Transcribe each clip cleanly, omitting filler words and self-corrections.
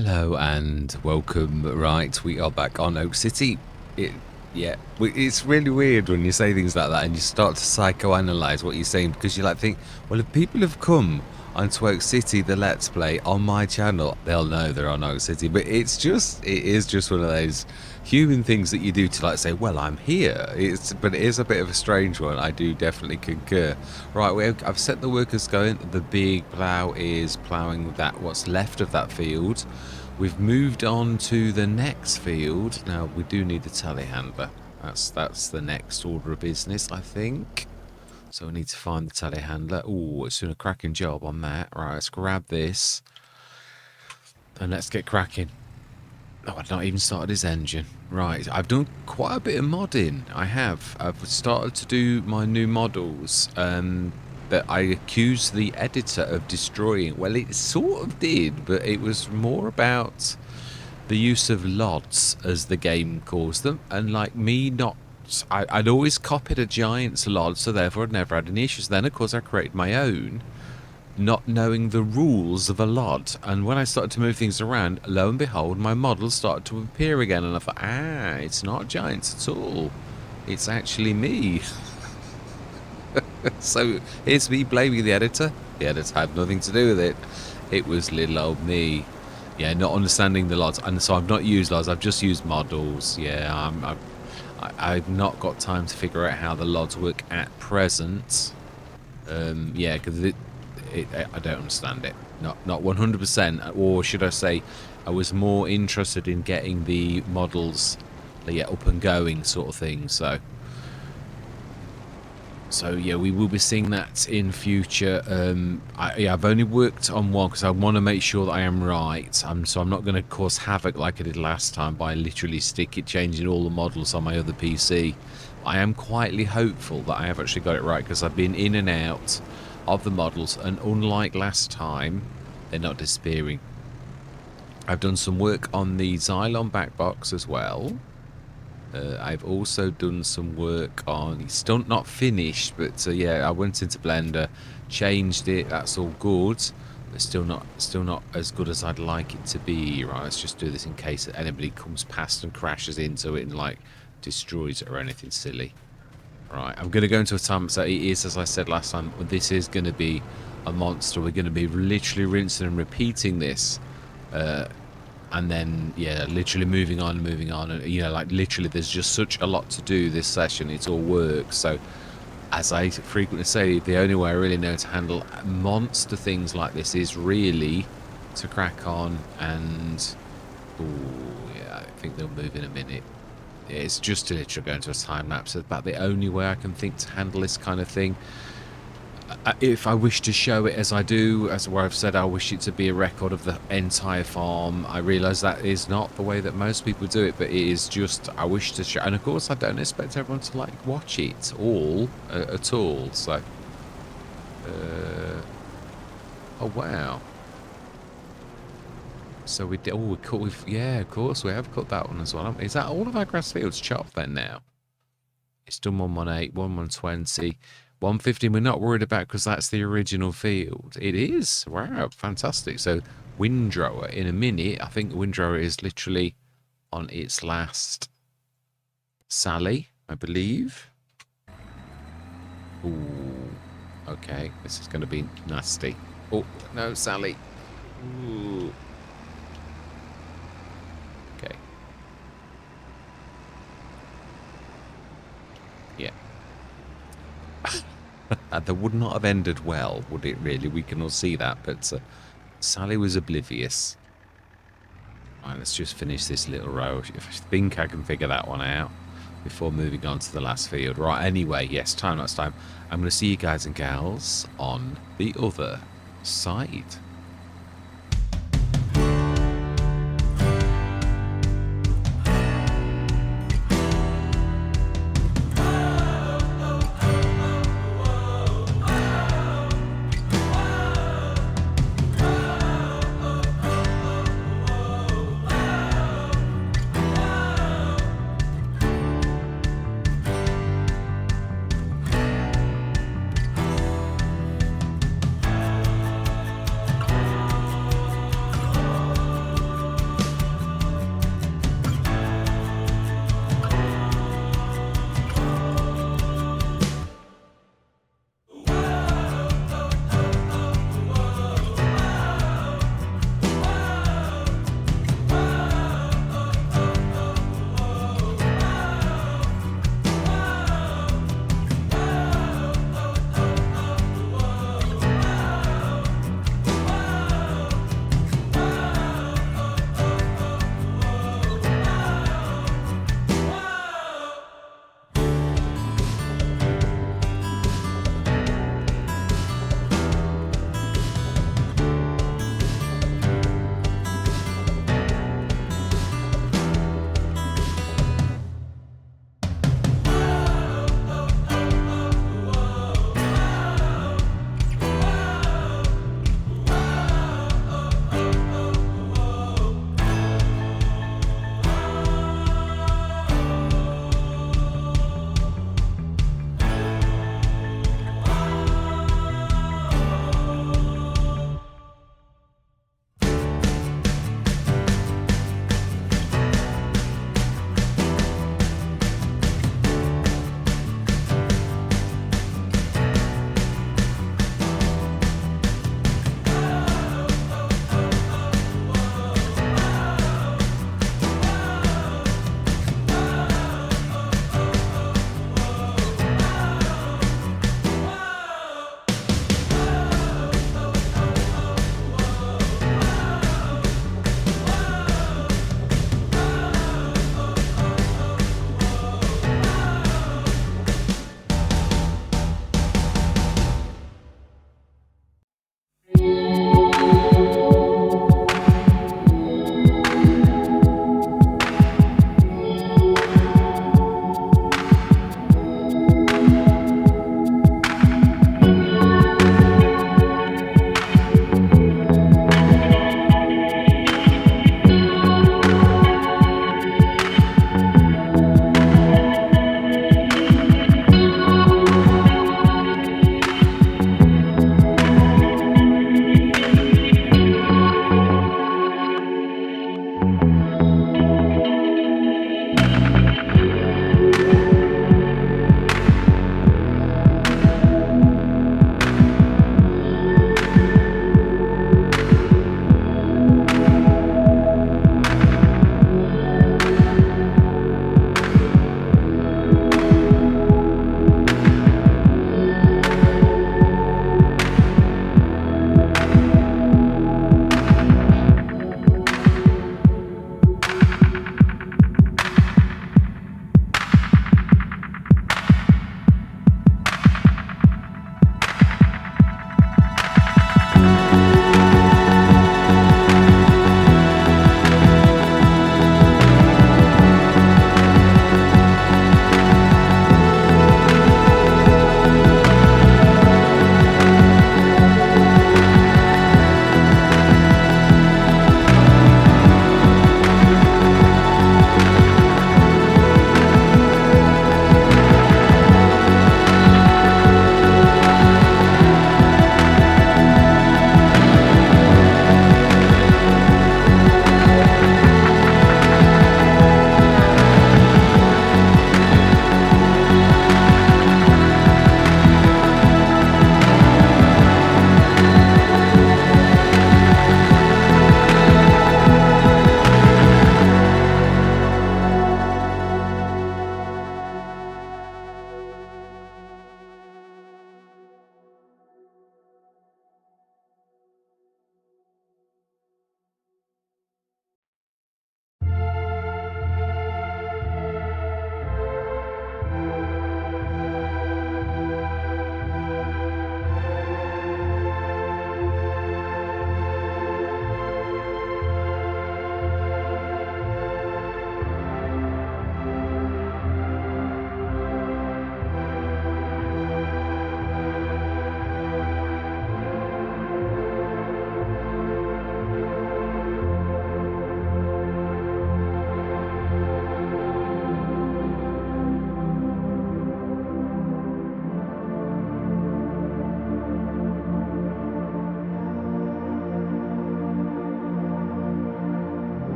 Hello and welcome. Right, we are back on OakCity. It's really weird when you say things like that and you start to psychoanalyze what you're saying, because you like think, well, if people have come onto OakCity, the Let's Play on my channel, they'll know they're on OakCity. But it is just one of those human things that you do to like say, well, I'm here. But it is a bit of a strange one. I do definitely concur. Right, I've set the workers going. The big plough is ploughing that what's left of that field. We've moved on to the next field. Now, we do need a telehandler. That's the next order of business, I think. So we need to find the telehandler. Oh, it's doing a cracking job on that. Right, let's grab this. And let's get cracking. Oh, I've not even started his engine. Right, I've done quite a bit of modding. I've started to do my new models. That I accused the editor of destroying. Well, it sort of did, but it was more about the use of LODs, as the game calls them, and like me not... I'd always copied a giant's LOD, so therefore I'd never had any issues. Then, of course, I created my own, not knowing the rules of a LOD. And when I started to move things around, lo and behold, my models started to appear again, and I thought, it's not giants at all. It's actually me. So here's me blaming the editor. The editor had nothing to do with it. It was little old me. Yeah, not understanding the LODs. And so I've not used LODs, I've just used models. Yeah, I've not got time to figure out how the LODs work at present. Yeah, because I don't understand it. Not 100%. Or should I say, I was more interested in getting the models up and going sort of thing. So yeah, we will be seeing that in future. I've only worked on one because I want to make sure that I am right. So I'm not going to cause havoc like I did last time by literally changing all the models on my other PC. I am quietly hopeful that I have actually got it right, because I've been in and out of the models, and unlike last time, they're not disappearing. I've done some work on the Xylon back box as well. I've also done some work on, it's still not finished, but yeah, I went into Blender, changed it, that's all good, but still not as good as I'd like it to be. Right, let's just do this in case anybody comes past and crashes into it and like destroys it or anything silly. Right, I'm going to go into a time, so it is, as I said last time, this is going to be a monster. We're going to be literally rinsing and repeating this, and then, yeah, literally moving on, and, you know, like, literally, there's just such a lot to do this session. It's all work. So, as I frequently say, the only way I really know to handle monster things like this is really to crack on and... Oh, yeah, I think they'll move in a minute. It's just to literally go into a time lapse. It's about the only way I can think to handle this kind of thing. If I wish to show it as I do, as where I've said I wish it to be a record of the entire farm, I realise that is not the way that most people do it, but it is just, I wish to show, and of course I don't expect everyone to like watch it all at all. So oh wow, so we did, yeah, of course we have cut that one as well. Is that all of our grass fields chopped then now? It's done 118, 120, 150. We're not worried about, because that's the original field. It is. Wow, fantastic. So windrower in a minute. I think windrower is literally on its last Sally, I believe. Ooh, okay. This is going to be nasty. Oh, no, Sally. Ooh. Okay. Yeah. That would not have ended well, would it really? We can all see that, but Sally was oblivious. Right, let's just finish this little row. If I think I can figure that one out before moving on to the last field. Right, anyway, yes, time. I'm going to see you guys and gals on the other side.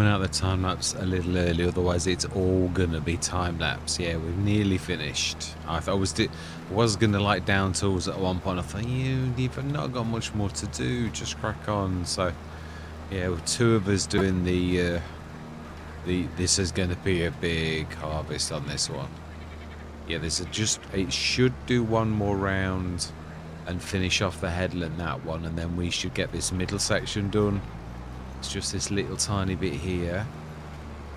coming out of the time lapse a little early, otherwise it's all gonna be time lapse. Yeah, we've nearly finished. I thought was gonna like down tools at one point. I thought you've not got much more to do, just crack on. So yeah, with two of us doing this is gonna be a big harvest on this one. Yeah, it should do one more round and finish off the headland, that one, and then we should get this middle section done. It's just this little tiny bit here.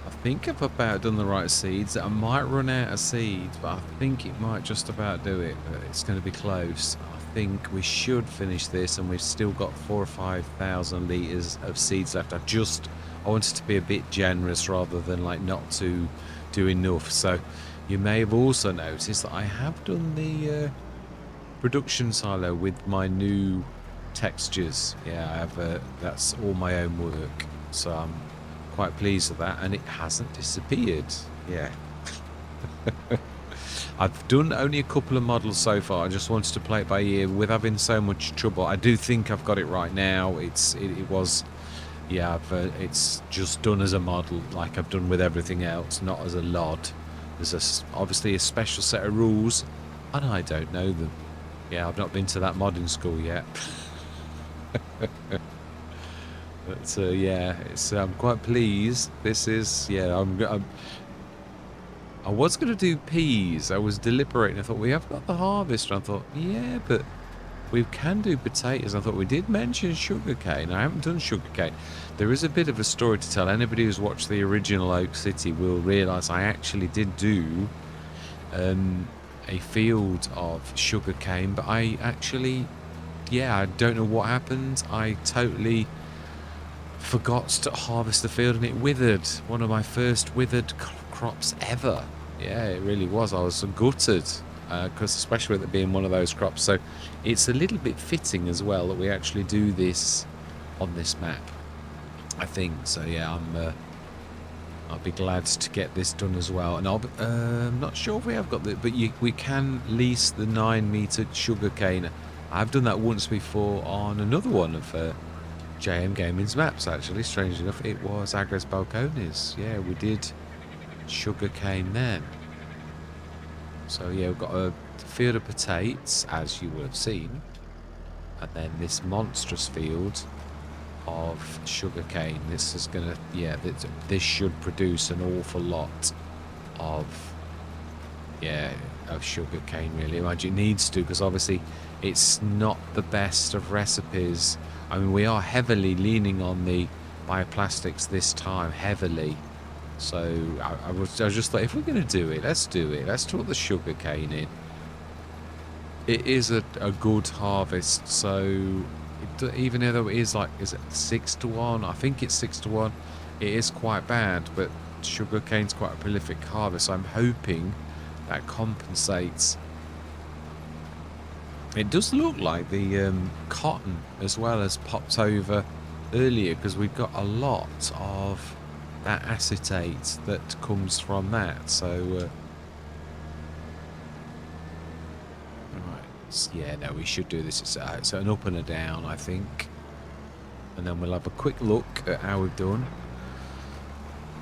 I think I've about done the right seeds. I might run out of seeds, but I think it might just about do it. But it's going to be close. I think we should finish this, and we've still got 4,000 or 5,000 litres of seeds left. I wanted to be a bit generous rather than like not to do enough. So you may have also noticed that I have done the production silo with my new textures. Yeah, I have that's all my own work, so I'm quite pleased with that, and it hasn't disappeared. Yeah. I've done only a couple of models so far. I just wanted to play it by ear with having so much trouble. I do think I've got it right now. It's just done as a model, like I've done with everything else, not as a LOD. There's obviously a special set of rules, and I don't know them. Yeah, I've not been to that modding school yet. But yeah, I'm quite pleased. This is, yeah, I was going to do peas. I was deliberating. I thought, we have got the harvest. And I thought, yeah, but we can do potatoes. I thought we did mention sugarcane. I haven't done sugarcane. There is a bit of a story to tell. Anybody who's watched the original OakCity will realise I actually did do a field of sugarcane, but I actually, yeah, I don't know what happened. I totally forgot to harvest the field, and it withered. One of my first withered crops ever. Yeah, it really was. I was gutted, because especially with it being one of those crops. So it's a little bit fitting as well that we actually do this on this map, I think. So yeah, I'll be glad to get this done as well. And I'm not sure if we have got the, but we can lease the 9-meter sugarcane. I've done that once before on another one of JMGaming's maps, actually. Strangely enough, it was Agres Balcones. Yeah, we did sugarcane then. So yeah, we've got a field of potatoes, as you will have seen, and then this monstrous field of sugarcane. This is gonna, yeah, this should produce an awful lot of, yeah, of sugarcane. Really, imagine it needs to, because obviously it's not the best of recipes. I mean, we are heavily leaning on the bioplastics this time, heavily. So I just thought, if we're gonna do it, let's do it. Let's put the sugarcane in. It is a good harvest, so even though it is like, is it 6-1? I think it's 6-1. It is quite bad, but sugarcane's quite a prolific harvest. So I'm hoping that compensates. It does look like the cotton as well has popped over earlier, because we've got a lot of that acetate that comes from that. So yeah, no, we should do this. It's an up and a down, I think. And then we'll have a quick look at how we've done.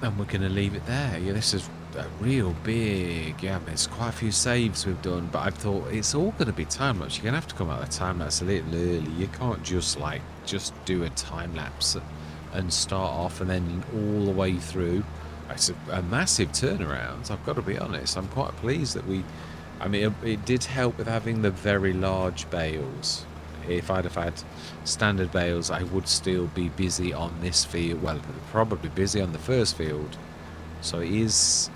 And we're going to leave it there. Yeah, this is a real big, yeah, there's quite a few saves we've done. But I thought it's all going to be time-lapse. You're going to have to come out of time-lapse a little early. You can't just do a time-lapse and start off and then all the way through. It's a massive turnaround, I've got to be honest. I'm quite pleased that I mean, it did help with having the very large bales. If I'd have had standard bales, I would still be busy on this field. Well, probably busy on the first field. So it's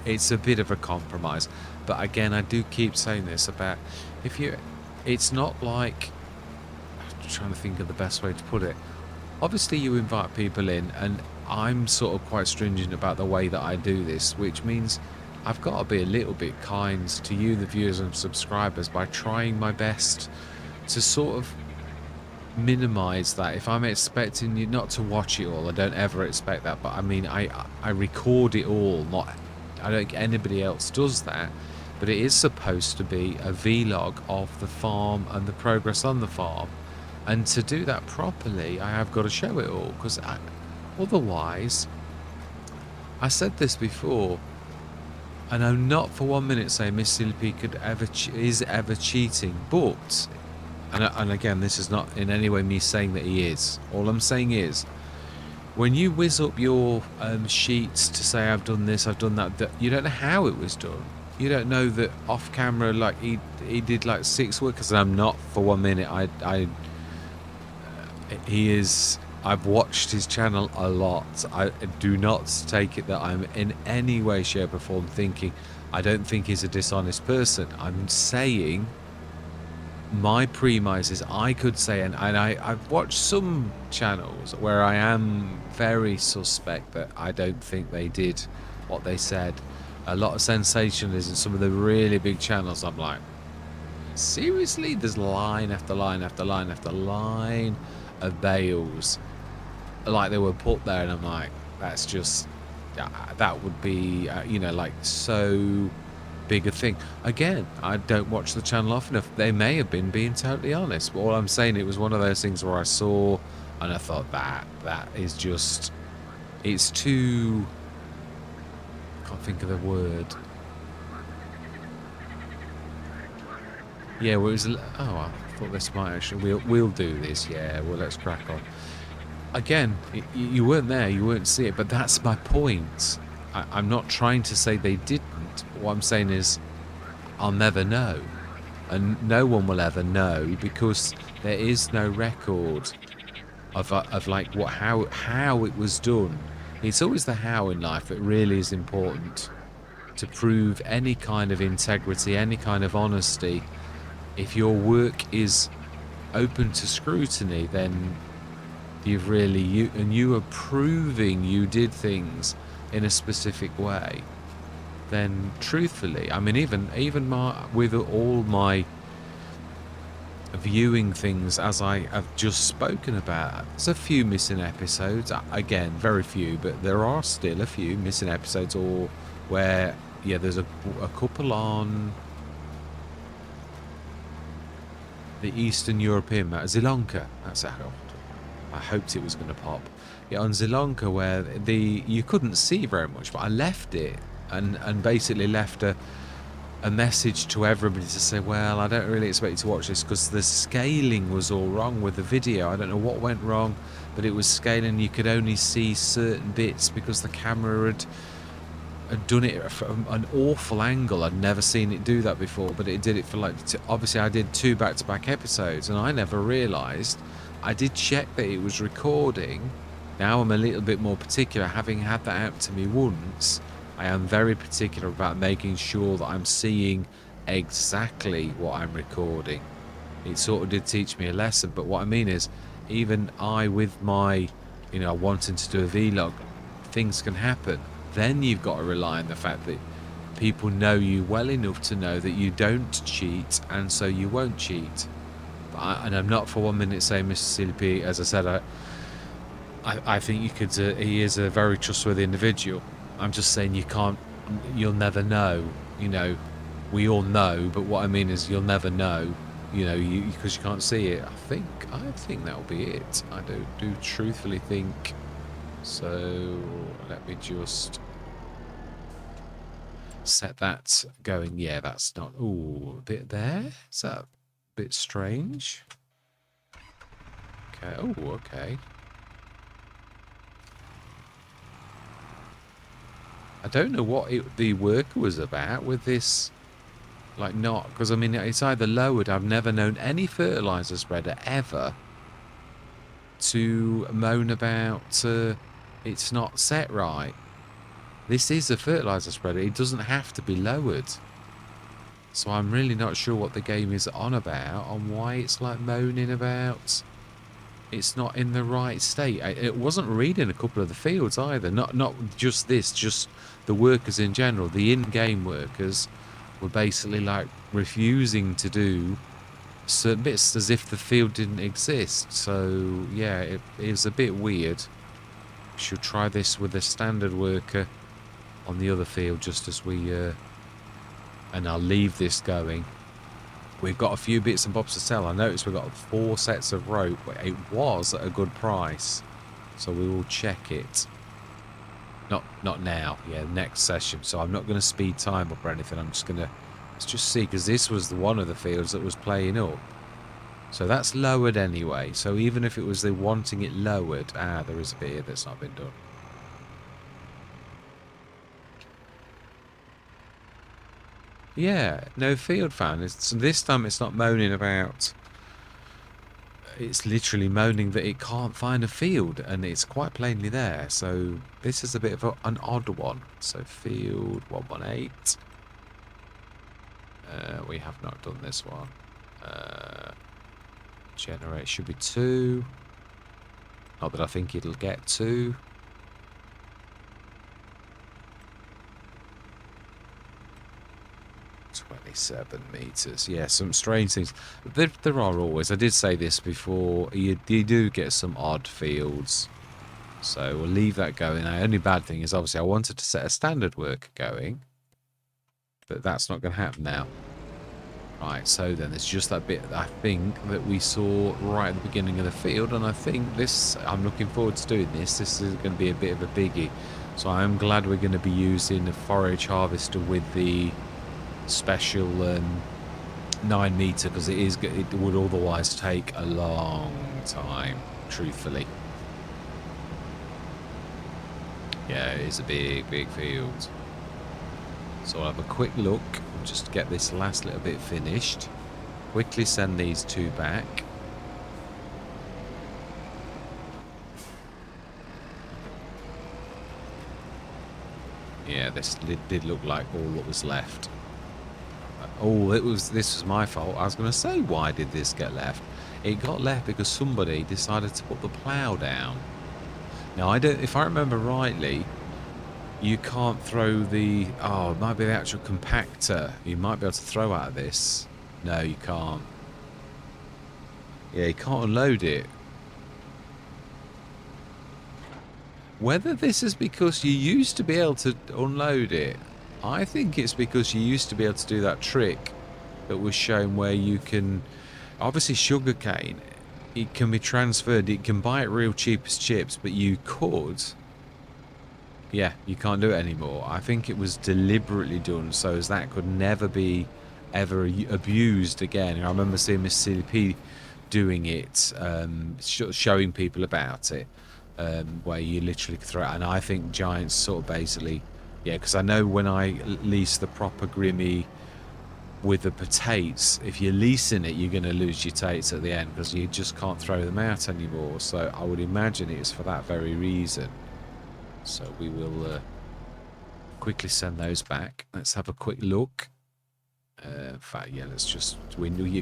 a bit of a compromise. But again, I do keep saying this about, it's not like, I'm trying to think of the best way to put it. Obviously, you invite people in, and I'm sort of quite stringent about the way that I do this, which means I've got to be a little bit kind to you, the viewers and subscribers, by trying my best to sort of minimize that. If I'm expecting you not to watch it all, I don't ever expect that, but I mean, I record it all. I don't think anybody else does that, but it is supposed to be a vlog of the farm and the progress on the farm. And to do that properly, I have got to show it all, because Otherwise, I said this before, and I'm not for 1 minute saying Mississippi is ever cheating, but, and again, this is not in any way me saying that he is. All I'm saying is, when you whiz up your sheets to say I've done this, I've done that, you don't know how it was done. You don't know that off camera, like he did like 6 workers, and I'm not for 1 minute. He is. I've watched his channel a lot. I do not take it that I'm in any way, shape, or form thinking. I don't think he's a dishonest person. I'm saying my premise is I could say, and I've watched some channels where I am very suspect that I don't think they did what they said. A lot of sensationalism, some of the really big channels, I'm like, seriously? There's line after line after line after line of bales like they were put there, and I'm like, that's just, that would be, you know, like so big a thing. Again, I don't watch the channel often enough. They may have been being totally honest, but all I'm saying, it was one of those things where I saw and I thought that is just, it's too, I can't think of the word. Yeah, well, it was, oh, I thought this might actually, we'll do this. Yeah, well, let's crack on. Again, you weren't there, you won't see it, but that's my point. I'm not trying to say they didn't. What I'm saying is, I'll never know, and no one will ever know, because there is no record of like how it was done. It's always the how in life that really is important to prove any kind of integrity, any kind of honesty. If your work is open to scrutiny, then you've really, you are proving you did things in a specific way, then truthfully, I mean, even with all my viewing things, as I have just spoken about, there's a few missing episodes. Again, very few, but there are still a few missing episodes, or where, yeah, there's a couple on the Eastern European map, Zilanka. That's how I hoped it was going to pop. Yeah, on Zilanka, where you couldn't see very much, but I left it and basically left a message to everybody to say, well, I don't really expect you to watch this because the scaling was all wrong with the video. I don't know what went wrong, but it was scaling. You could only see certain bits because the camera had done it from an awful angle. I'd never seen it do that before, but it did it for like, obviously I did 2 back-to-back episodes, and I never realised. I did check that it was recording. Now I'm a little bit more particular. Having had that out to me once, I am very particular about making sure that I'm seeing exactly what I'm recording. It sort of did teach me a lesson, but what I mean is, even I, with my, you know, wanting to do a vlog, things can happen. Then you've got to rely on the fact that people know you well enough to know that you don't cheat, and so you won't cheat. And I'm not for 1 minute saying Mississippi, as I said, I think you could, he is a very trustworthy individual. I'm just saying you'll never know, you know. We all know, but what I mean is you'll never know, you know, because you can't see it. I think that'll be it. I do truthfully think. So let me just set that going. Yeah, that's not, ooh, a bit there. Is that a bit strange? Okay, oh, okay. I don't know what the worker was about with this, like, not, because I mean, it's either lowered. I've never known any fertilizer spreader ever to moan about it's not set right. This is a fertilizer spreader. It doesn't have to be lowered. So I'm really not sure what the game is on about, on why it's like moaning about it's not in the right state. It wasn't reading a couple of the fields either. Not just this, just the workers in general. The in-game workers were basically like refusing to do certain bits as if the field didn't exist. So yeah, it was a bit weird. Should try this with a standard worker on the other field just as we and I'll leave this going. We've got a few bits and bobs to sell. I noticed we've got 4 sets of rope. It was at a good price. So we will check it. Not now. Yeah, next session. So I'm not going to speed time up or anything. I'm just going to... Let's just see, because this was one of the fields that was playing up. So that's lowered anyway. So even if it was the wanting it lowered... Ah, there is a bit here that's not been done. Yeah, no field fan. So this time it's not moaning about... It's literally moaning that it can't find a field, and it's quite plainly there. So this is a bit of an odd one. So field 118. We have not done this one. Generate should be 2. Not that I think it'll get 2. $27 meters. Yeah, some strange things. There are always. I did say this before. You do get some odd fields. So we'll leave that going. The only bad thing is obviously I wanted to set a standard worker going, but that's not going to happen now. Right, so then there's just that bit, I think, that we saw right at the beginning of the field, and I think this, I'm looking forward to doing this. This is going to be a bit of a biggie. So I'm glad we're going to be using a forage harvester with the special 9 meter, because it would otherwise take a long time, truthfully. Yeah, it is a big field. So I'll have a quick look and just get this last little bit finished. Quickly send these 2 back. Yeah, this did look like all that was left. Oh, this was my fault. I was going to say, why did this get left? It got left because somebody decided to put the plough down. Now, if I remember rightly, you can't throw the... Oh, it might be the actual compactor. You might be able to throw out of this. No, you can't. Yeah, you can't unload it. Whether this is because you used to be able to unload it, I think it's because you used to be able to do that trick that was shown where you can... Obviously, sugarcane, it can be transferred. You can buy it real cheap as chips, but you could... Yeah, you can't do it anymore. I think it was deliberately done so as that could never be ever abused again. I remember seeing Miss CP doing it, showing people about it, where you literally throw it. And I think Giants sort of basically, yeah, because I know when I lease the proper Grimmy with the potates, if you're leasing it, you're going to lose your tates at the end because you just can't throw them out anymore. So I would imagine it's for that very reason. So we will quickly send those back. Let's have a quick look. In fact, yeah, let's just... We knew yeah,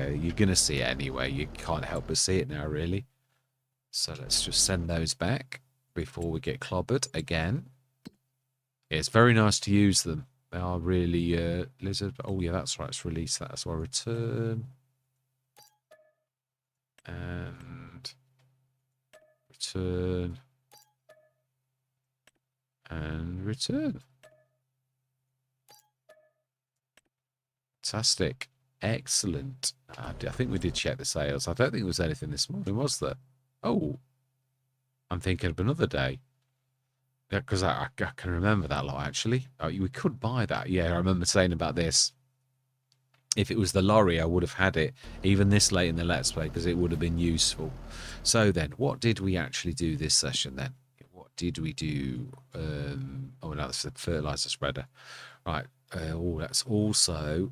you're going to see it anyway. You can't help but see it now, really. So let's just send those back before we get clobbered again. Yeah, it's very nice to use them. They are really... lizard... Oh, yeah, that's right. Let's release that as well. Return. And... Return. And return. Fantastic. Excellent. I think we did check the sales. I don't think there was anything this morning, was there? Oh, I'm thinking of another day. Yeah, because I can remember that lot, actually. Oh, we could buy that. Yeah, I remember saying about this. If it was the lorry, I would have had it, even this late in the Let's Play, because it would have been useful. So then, what did we actually do this session then? What did we do? Oh, no, that's the fertilizer spreader. Right. Oh, that's also...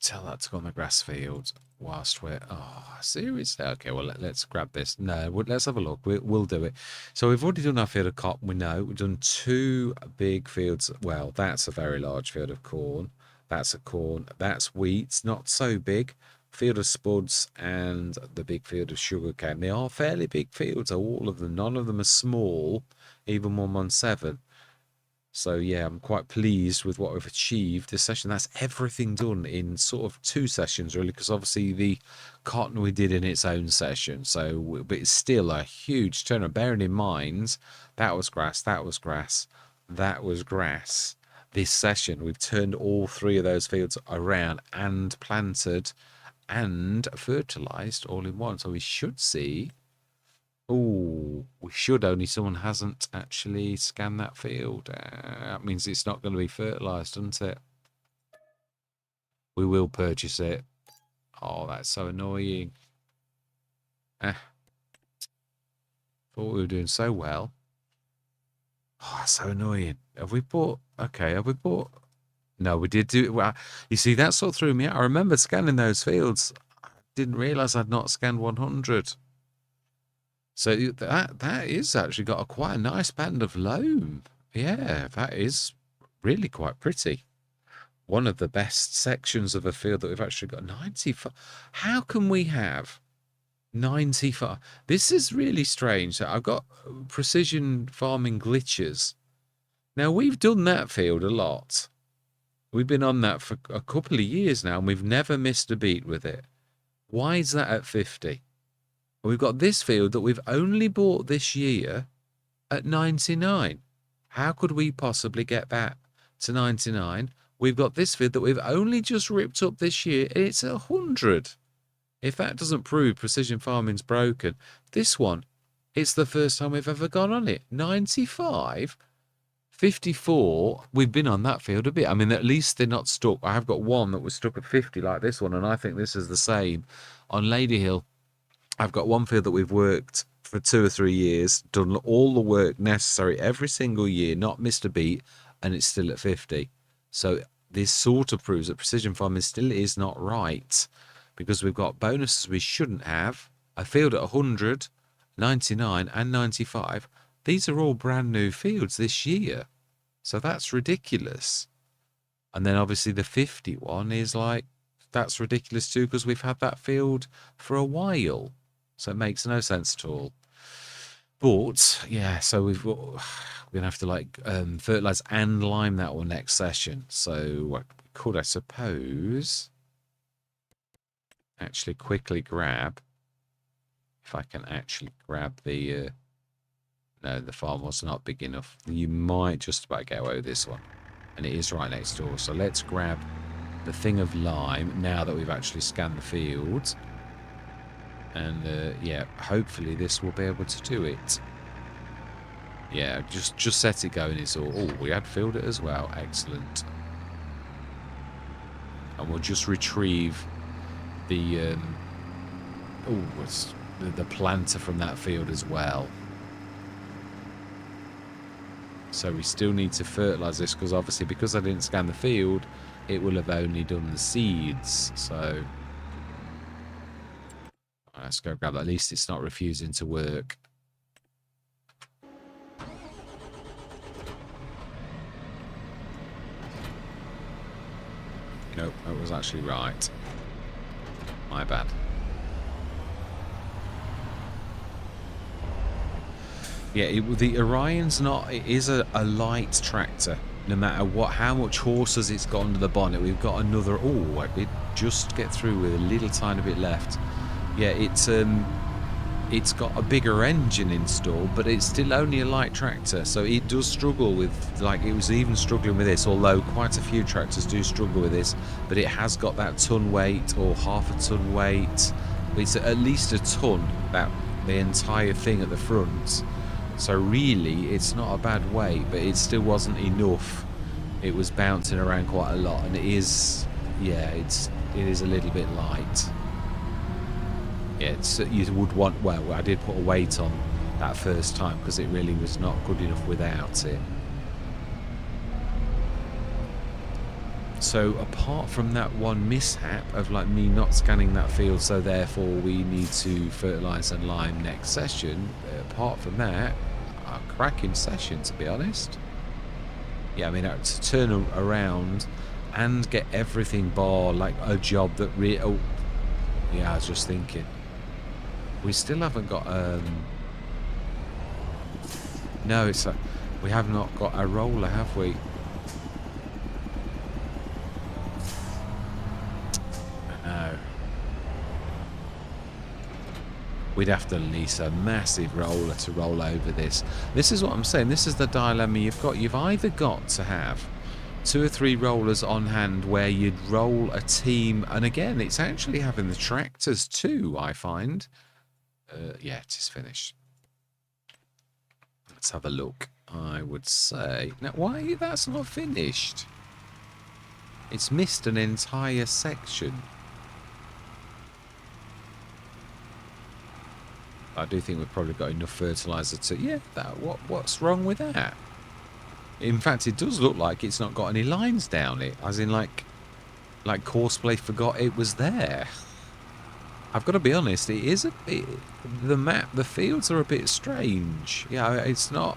Tell that to go on the grass field whilst we're... Oh, seriously? Okay, well, let's grab this. No, let's have a look. We'll do it. So we've already done our field of cotton. We know. We've done 2 big fields. Well, that's a very large field of corn. That's a corn. That's wheat. Not so big. Field of spuds and the big field of sugarcane. They are fairly big fields, all of them. None of them are small, even 117. So, yeah, I'm quite pleased with what we've achieved this session. That's everything done in sort of 2 sessions, really, because obviously the cotton we did in its own session. So, but it's still a huge turnaround. Bearing in mind, that was grass, that was grass, that was grass. This session, we've turned all 3 of those fields around and planted and fertilized all in one. So we should see. Oh, we should, only someone hasn't actually scanned that field. That means it's not going to be fertilized, doesn't it? We will purchase it. Oh, that's so annoying. Thought we were doing so well. Oh, that's so annoying. Have we bought... Okay, have we bought... No, we did do... Well, you see, that sort of threw me out. I remember scanning those fields. I didn't realise I'd not scanned 100. So that is actually got quite a nice band of loam. Yeah, that is really quite pretty. One of the best sections of a field that we've actually got. 95. How can we have 95? This is really strange. I've got precision farming glitches. Now, we've done that field a lot. We've been on that for a couple of years now, and we've never missed a beat with it. Why is that at 50? We've got this field that we've only bought this year at 99. How could we possibly get that to 99? We've got this field that we've only just ripped up this year, and it's at 100. If that doesn't prove precision farming's broken, this one, it's the first time we've ever gone on it. 95, 54. We've been on that field a bit. I mean, at least they're not stuck. I have got one that was stuck at 50 like this one, and I think this is the same. On Lady Hill, I've got one field that we've worked for 2 or 3 years, done all the work necessary every single year, not missed a beat, and it's still at 50. So this sort of proves that precision farming still is not right, because we've got bonuses we shouldn't have. A field at 100, 99 and 95. These are all brand new fields this year. So that's ridiculous. And then obviously the 51 is like, that's ridiculous too, because we've had that field for a while. So it makes no sense at all. But yeah, so we're gonna have to like fertilize and lime that one next session. So what we could, I suppose, actually quickly grab, if I can actually grab the no, the farm was not big enough. You might just about get away with this one, and it is right next door. So let's grab the thing of lime now that we've actually scanned the fields. And yeah, hopefully this will be able to do it. Yeah, just set it going is all. Oh, we had filled it as well. Excellent. And we'll just retrieve the the planter from that field as well. So we still need to fertilize this, because obviously because I didn't scan the field, it will have only done the seeds. So let's go grab that. At least it's not refusing to work. Nope, that was actually right. My bad. Yeah, the Orion's not... It is a light tractor. No matter what, how much horses it's got under the bonnet. We've got another... Oh, I did just get through with a little tiny bit left. Yeah, it's got a bigger engine installed, but it's still only a light tractor, so it does struggle with, like, it was even struggling with this, although quite a few tractors do struggle with this, but it has got that ton weight or half a ton weight. It's at least a ton, the entire thing at the front. So really, it's not a bad weight, but it still wasn't enough. It was bouncing around quite a lot, and it is, yeah, it is a little bit light. Yeah, you would want, well, I did put a weight on that first time because it really was not good enough without it. So apart from that one mishap of like me not scanning that field, so therefore we need to fertilise and lime next session, apart from that, a cracking session, to be honest. Yeah, I mean, to turn around and get everything bar like a job that really... Oh, yeah, I was just thinking. We still haven't got... No, it's a... We have not got a roller, have we? No. We'd have to lease a massive roller to roll over this. This is what I'm saying. This is the dilemma you've got. You've either got to have 2 or 3 rollers on hand where you'd roll a team. And again, it's actually having the tractors too, I find. Yeah, it is finished. Let's have a look. I would say... Now, why that's not finished? It's missed an entire section. I do think we've probably got enough fertilizer to... Yeah, what's wrong with that? In fact, it does look like it's not got any lines down it. As in, like Courseplay forgot it was there. I've got to be honest, it is a bit... The fields are a bit strange. Yeah, it's not...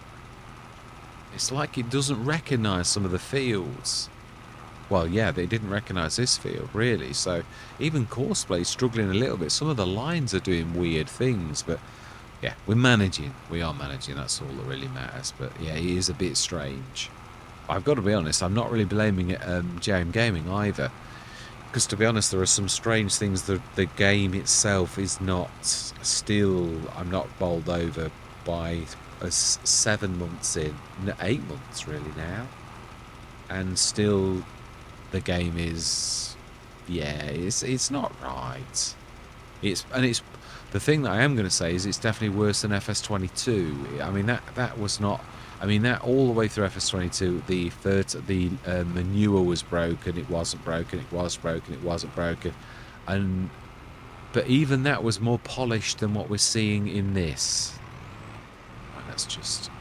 It's like it doesn't recognise some of the fields. Well, yeah, they didn't recognise this field, really. So even Courseplay is struggling a little bit. Some of the lines are doing weird things, but yeah, we're managing. We are managing. That's all that really matters. But yeah, it is a bit strange. I've got to be honest, I'm not really blaming it JMGaming either. Because to be honest, there are some strange things. The game itself is not still... I'm not bowled over by 7 months in. 8 months really now. And still... The game is, yeah, it's not right. It's the thing that I am going to say is it's definitely worse than FS22. I mean that was not. I mean that all the way through FS22, the manure was broken. It wasn't broken. It was broken. It wasn't broken, but even that was more polished than what we're seeing in this. Right, that's just.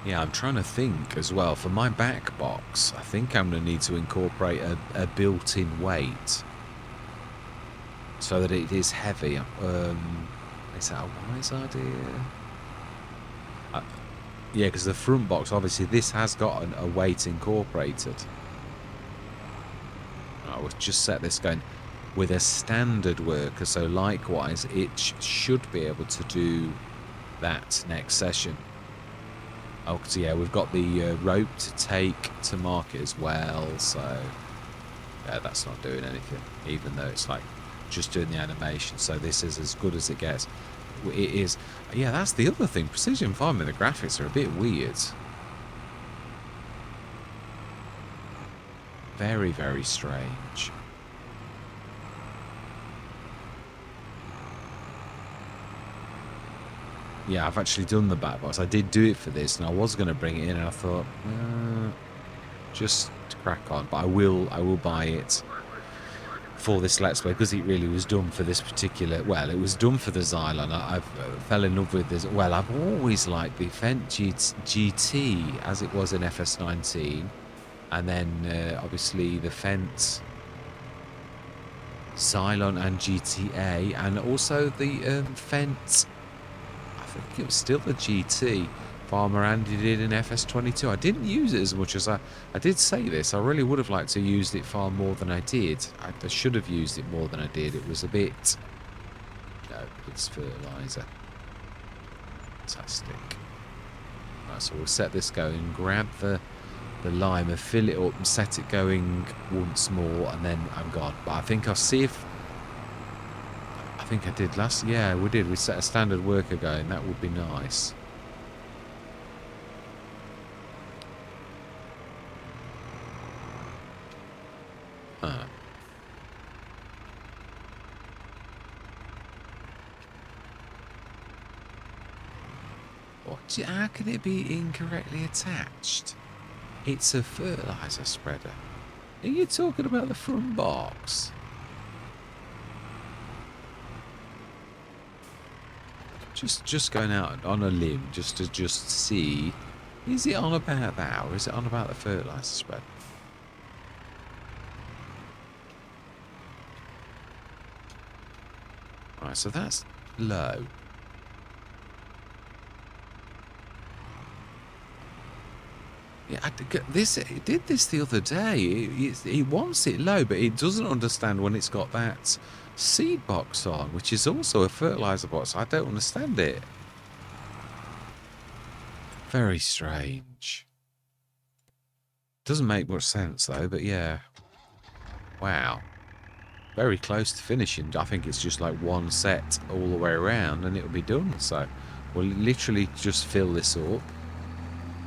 Yeah, I'm trying to think as well. For my back box, I think I'm going to need to incorporate a built-in weight so that it is heavy. Is that a wise idea? Yeah, because the front box, obviously, this has got a weight incorporated. I will just set this going with a standard worker, so likewise, it should be able to do that next session. Oh, so yeah, we've got the rope to take to market as well, so yeah, that's not doing anything, even though it's like just doing the animation, so this is as good as it gets. It is, yeah, that's the other thing, precision farming, the graphics are a bit weird. Very, very strange. Yeah, I've actually done the back box. I did do it for this, and I was going to bring it in, and I thought, just crack on. But I will buy it for this Let's Play, because it really was done for this particular... Well, it was done for the Xylon. I fell in love with this. Well, I've always liked the Fendt GT, as it was in FS19, and then, obviously, the Fendt Xylon and GTA, and also the Fendt... I think it was still the GT Farmer Andy did in FS22. I didn't use it as much as I did say this. I really would have liked to use it far more than I did. I should have used it more than I did. It was a bit... No, it's fertilizer. Fantastic. Right, so we'll set this going, grab the lime and fill it up and set it going once more, and then I'm gone. But I think I'll see if... I think I did last... Yeah, we did. We set a standard worker going. That would be nice. What? How can it be incorrectly attached? It's a fertilizer spreader. Are you talking about the front box? Just going out on a limb just to see, is it on about that, or is it on about the fertilizer spread? Right, so that's low. Yeah, it did this the other day. It wants it low, but it doesn't understand when it's got that seed box on, which is also a fertilizer box. I don't understand it. Very strange. Doesn't make much sense though, but yeah. Wow. very close to finishing. I think it's just like one set all the way around and it'll be done. So we'll literally just fill this up.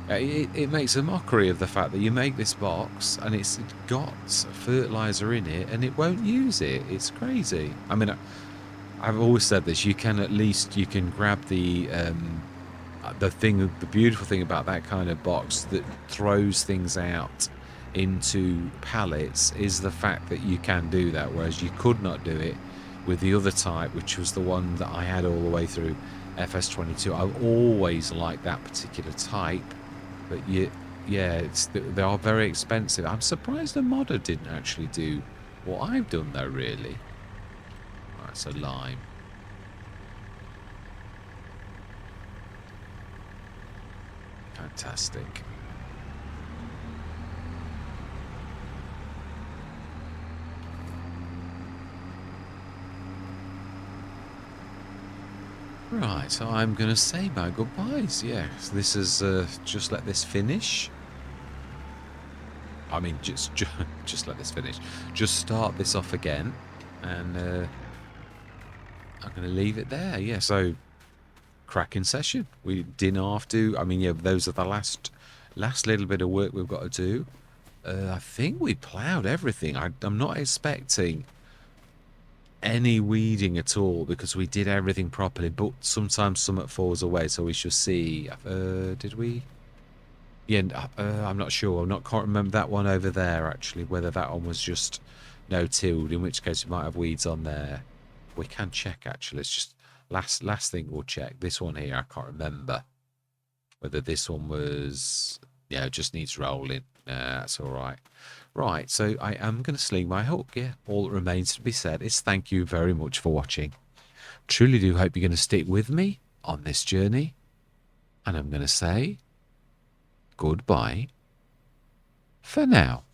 It makes a mockery of the fact that you make this box and it's got fertilizer in it and it won't use it. It's crazy. I mean, I've always said this. You can at least you can grab the beautiful thing about that kind of box that throws things out into pallets is the fact that you can do that, whereas you could not do it with the other type, which was the one that I had all the way through FS22. I've always liked that particular type, but yeah, they are very expensive. I'm surprised the modder didn't actually do what I've done though, really. Right, so lime. Fantastic. Right, so I'm going to say my goodbyes. Yes, this is just let this finish. I mean, just let this finish. Just start this off again, and I'm going to leave it there. Yeah, so cracking session. We didn't have to. I mean, yeah, those are the last little bit of work we've got to do. I think we ploughed everything. I'm not expecting any weeding at all because we did everything properly, but sometimes something falls away, so we shall see. Did we? Yeah, I'm not sure. Can't remember that one over there actually, whether that one was just no-tilled, in which case we might have weeds on there. We can check actually. It's just last thing we'll check. This one here, I can't remember whether this one was, yeah, it just needs rolling. That's all right. Right, so I am going to sling my hook. Yeah, all that remains to be said is thank you very much for watching. Truly do hope you're going to stick with me on this journey. And I'm going to say goodbye for now.